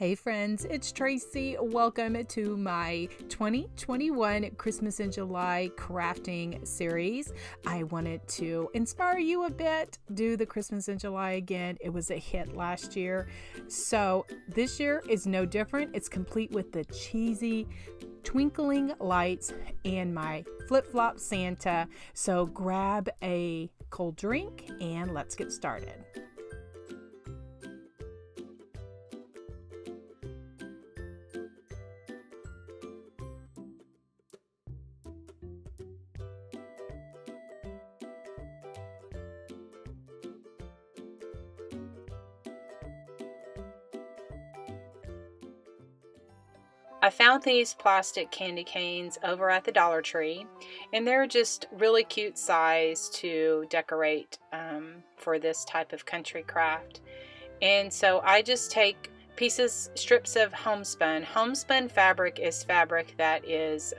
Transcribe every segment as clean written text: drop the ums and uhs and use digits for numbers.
Hey friends, it's Tracy. Welcome to my 2021 Christmas in July crafting series. I wanted to inspire you a bit, do the Christmas in July again. It was a hit last year. So this year is no different. It's complete with the cheesy twinkling lights and my flip-flop Santa. So grab a cold drink and let's get started. I found these plastic candy canes over at the Dollar Tree, and they're just really cute size to decorate for this type of country craft. And so I just take strips of homespun. Homespun fabric is fabric that is,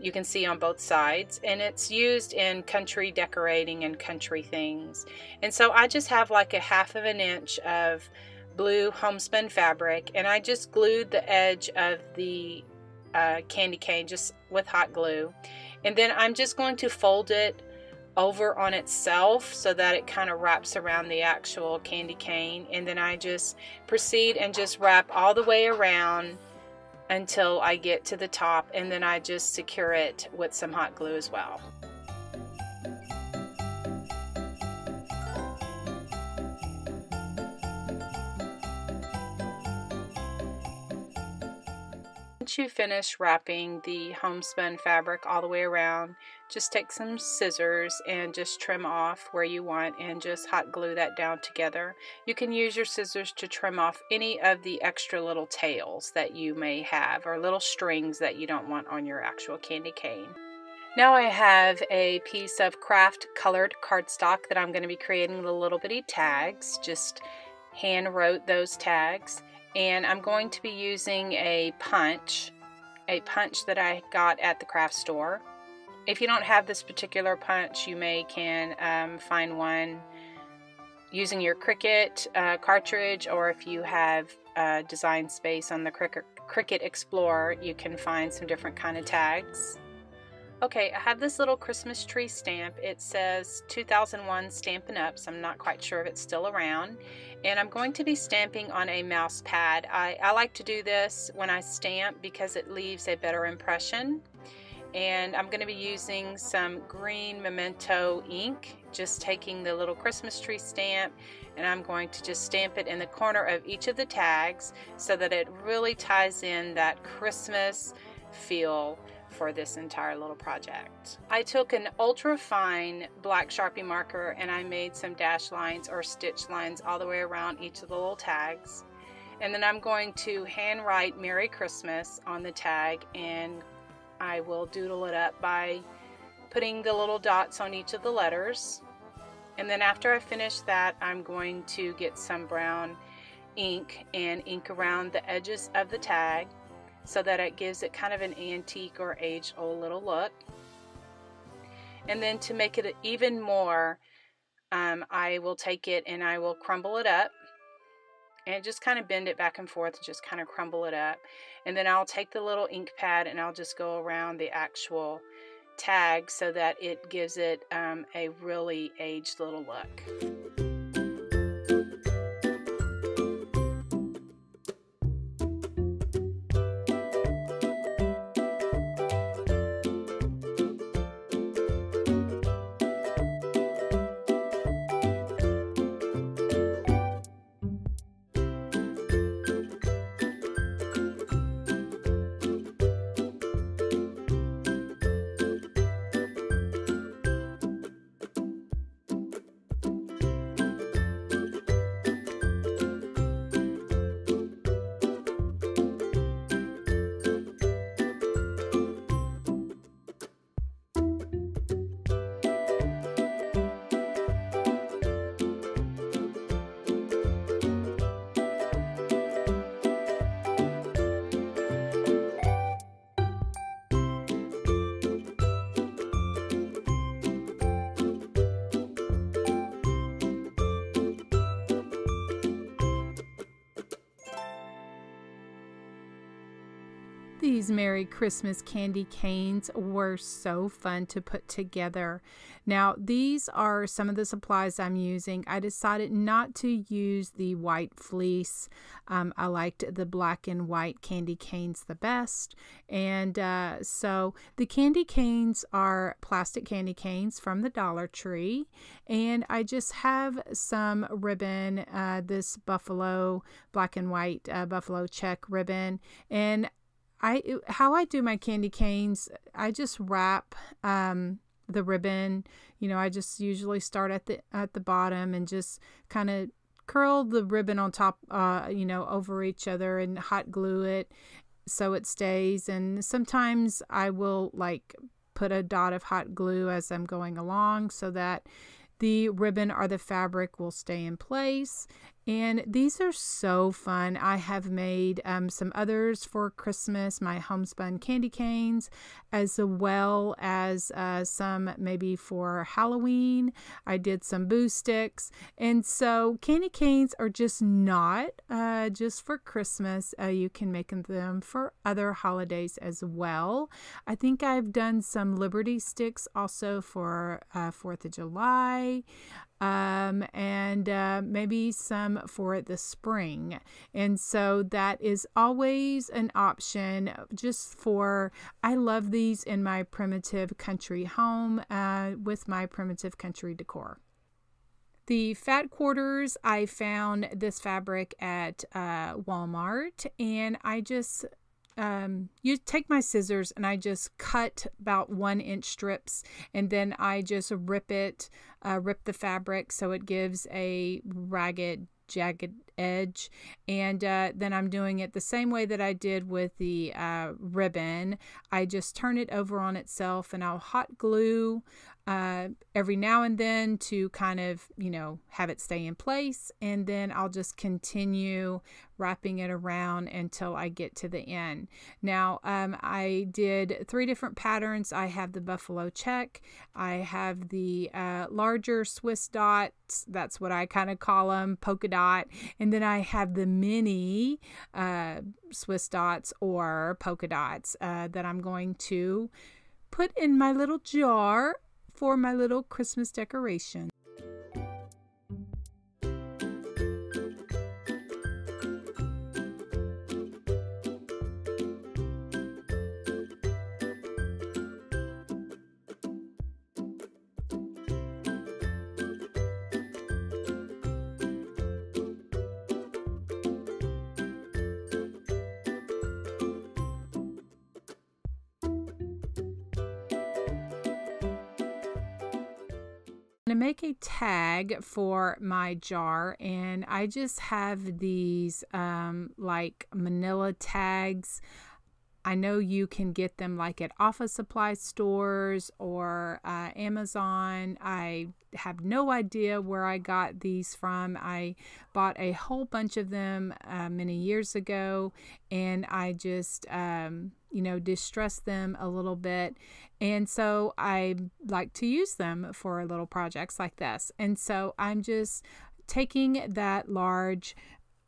you can see on both sides, and it's used in country decorating and country things. And so I just have like a 1/2 inch of blue homespun fabric, and I just glued the edge of the candy cane just with hot glue, and then I'm just going to fold it over on itself so that it kind of wraps around the actual candy cane, and then I just proceed and just wrap all the way around until I get to the top, and then I just secure it with some hot glue as well. Once you finish wrapping the homespun fabric all the way around, just take some scissors and just trim off where you want and just hot glue that down together. You can use your scissors to trim off any of the extra little tails that you may have or little strings that you don't want on your actual candy cane. Now I have a piece of craft colored cardstock that I'm going to be creating the little bitty tags. Just hand wrote those tags. And I'm going to be using a punch that I got at the craft store. If you don't have this particular punch, you can find one using your Cricut cartridge, or if you have Design Space on the Cricut Explorer, you can find some different kind of tags. Okay, I have this little Christmas tree stamp. It says 2001 Stampin' Up, so I'm not quite sure if it's still around. And I'm going to be stamping on a mouse pad. I like to do this when I stamp because it leaves a better impression. And I'm going to be using some green Memento ink, just taking the little Christmas tree stamp, and I'm going to just stamp it in the corner of each of the tags so that it really ties in that Christmas feel for this entire little project. I took an ultra fine black Sharpie marker and I made some dash lines or stitch lines all the way around each of the little tags, and then I'm going to hand write Merry Christmas on the tag, and I will doodle it up by putting the little dots on each of the letters. And then after I finish that, I'm going to get some brown ink and ink around the edges of the tag so that it gives it kind of an antique or age-old little look. And then to make it even more, I will take it and I will crumble it up and just kind of bend it back and forth, just kind of crumble it up. And then I'll take the little ink pad and I'll just go around the actual tag so that it gives it a really aged little look. these Merry Christmas candy canes were so fun to put together. Now, these are some of the supplies I'm using. I decided not to use the white fleece. I liked the black and white candy canes the best. And so the candy canes are plastic candy canes from the Dollar Tree. And I just have some ribbon, this buffalo, black and white buffalo check ribbon. And how I do my candy canes, I just wrap the ribbon. You know, I just usually start at the bottom and just kind of curl the ribbon on top, you know, over each other and hot glue it so it stays. And sometimes I will like put a dot of hot glue as I'm going along so that the ribbon or the fabric will stay in place. And these are so fun. I have made some others for Christmas, my homespun candy canes, as well as some maybe for Halloween. I did some boo sticks. And so candy canes are just not just for Christmas. You can make them for other holidays as well. I think I've done some Liberty sticks also for 4th of July. And maybe some for the spring. And so that is always an option just for, I love these in my primitive country home with my primitive country decor. The fat quarters, I found this fabric at Walmart, and I just you take my scissors and I just cut about 1-inch strips, and then I just rip the fabric so it gives a ragged, jagged edge. And then I'm doing it the same way that I did with the ribbon. I just turn it over on itself, and I'll hot glue every now and then to kind of, you know, have it stay in place. And then I'll just continue wrapping it around until I get to the end. Now, I did 3 different patterns. I have the buffalo check. I have the larger Swiss dots. That's what I kind of call them, polka dot. And then I have the mini Swiss dots or polka dots that I'm going to put in my little jar for my little Christmas decoration. To make a tag for my jar, and I just have these like manila tags. I know you can get them like at office supply stores or Amazon. I have no idea where I got these from. I bought a whole bunch of them many years ago, and I just you know, distress them a little bit. And so I like to use them for little projects like this. And so I'm just taking that large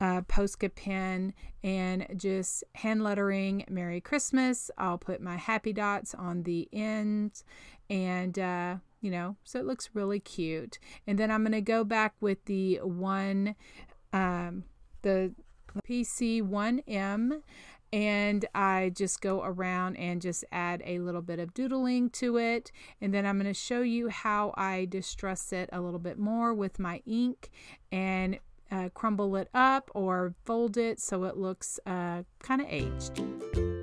Posca pen and just hand lettering Merry Christmas. I'll put my happy dots on the ends, and you know, so it looks really cute. And then I'm going to go back with the PC1M, and I just go around and just add a little bit of doodling to it. And then I'm going to show you how I distress it a little bit more with my ink and crumble it up or fold it so it looks kind of aged.